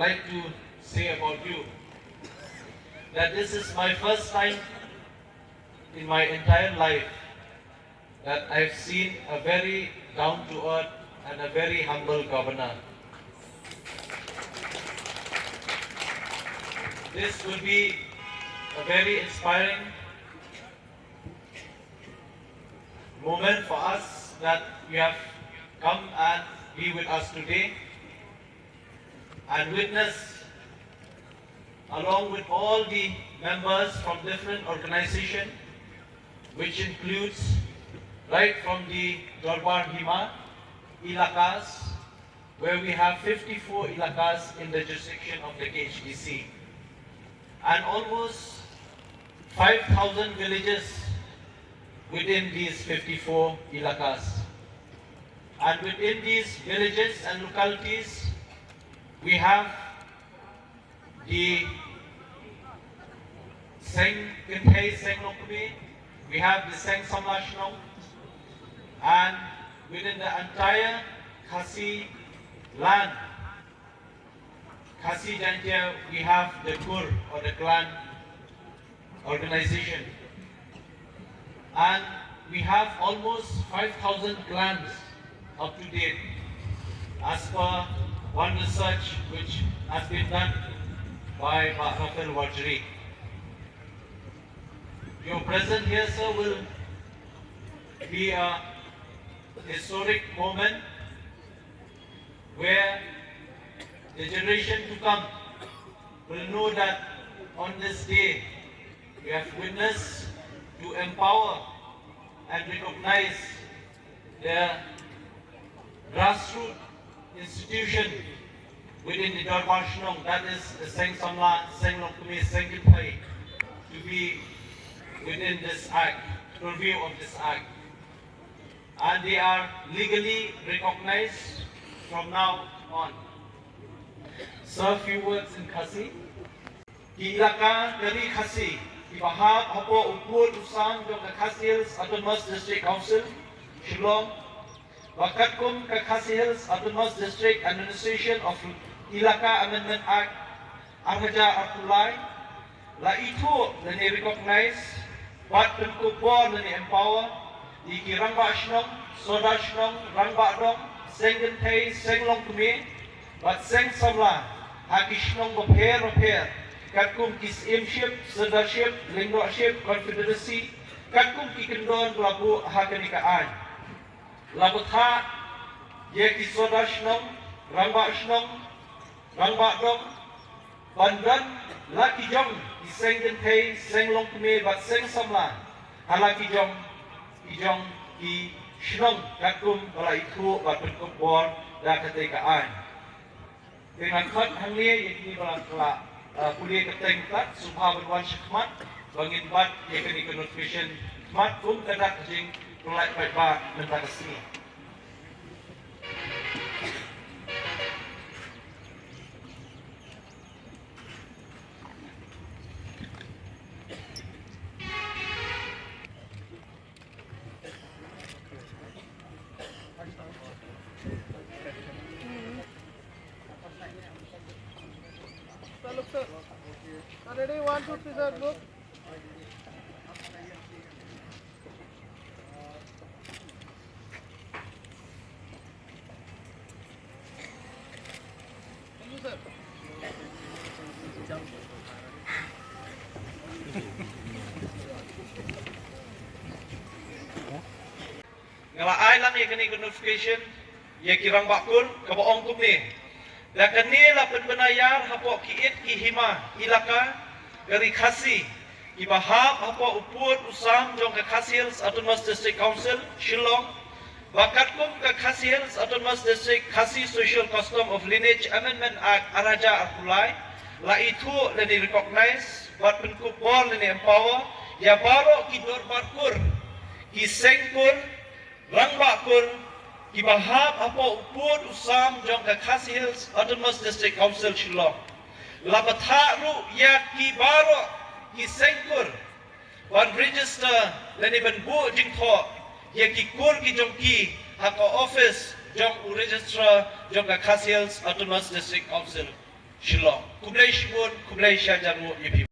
like to say about you that this is my first time in my entire life that I've seen a very down-to-earth and a very humble governor. This will be a very inspiring moment for us that you have come and be with us today and witness, along with all the members from different organizations, which includes right from the Dorbar Hima ilakas, where we have 54 ilakas in the jurisdiction of the KHDC, and almost 5,000 villages within these 54 ilakas. And within these villages and localities, we have the Seng Kintay Seng Lokumi, we have the Seng Samlashnong, and within the entire Khasi land, Khasi Jantia, we have the Kur or the clan organization. And we have almost 5,000 clans up to date, as per one research which has been done by Rafael Wajri. Your presence here, sir, will be a historic moment where the generation to come will know that on this day we have witnessed to empower and recognize the grassroots institution within the Dorbar Shnong, that is the Seng Samla, Seng Lokumi, Seng Kintay, to be within this act, purview of this act. And they are legally recognized from now on. So a few words in Khasi. Di ilaka dari Khasi, di Bahab, Hapo, Upur, Usam, Jok Khasi Hills, Autonomous District Council, Shillong, Wakatkum, Khasi Hills, Autonomous District Administration of Ilaka Amendment Act, Arhaja Artulai, La Itu, lani recognize, Wat Penkubor, lani empower, di Kirangba Shnong, Soda Shnong, Rangba Dong, Sengen Tay, Seng Long Kumi, Wat Seng Samla, Hakishnong Repair, Katkum Kis Imship, Sedarship, Lingdorship, Confederacy, Katkum Kikendon, Labu Hakanikaan. Labutha, Yaki Soda Shnong, Rangba Shnong, Rangba Dong, Bandan, Laki Jong, Ki Sengen Tay, Seng Long Kumi, Wat Seng Samla, Halaki Jong, Kijong, Ki Shnong, Katkum, Bala Itu, Wat Penkubor, dan Ketekaan. Dengan khot hang ni yakni bala kuliah keteng kat subha berwan Hakhmat bangin bat yakni notification mat kum kadak jing mulai baik mentang sini. Look, sir. Ready? 1, 2, 3, sir. Look. Thank you, sir. Ngalaay lang yakni notification yakirang bakul kabaong kumi. La kanila penbenayar hapo kiit kihima ilaka dari Khasi ibahab hapo uput usam jong ke Khasi Hills Autonomous District Council Shillong wakatkum ke Khasi Hills Autonomous District Khasi Social Custom of Lineage Amendment Act Araja Arpulai la itu leni recognize buat penkupor leni empower ya baro ki dorbarkur ki sengkur rangbakur Ibahab apo upur usam jong ke Khasi Hills Autonomous District Council Shillong. Labatharu ya kibaro kisengkur wan register lani benbu jingtho ya kikur ki jong ki hako office jong registrar jong ke Khasi Hills Autonomous District Council. Shillong. Kublai Shibun, Kublai Shanjamu, Yipi.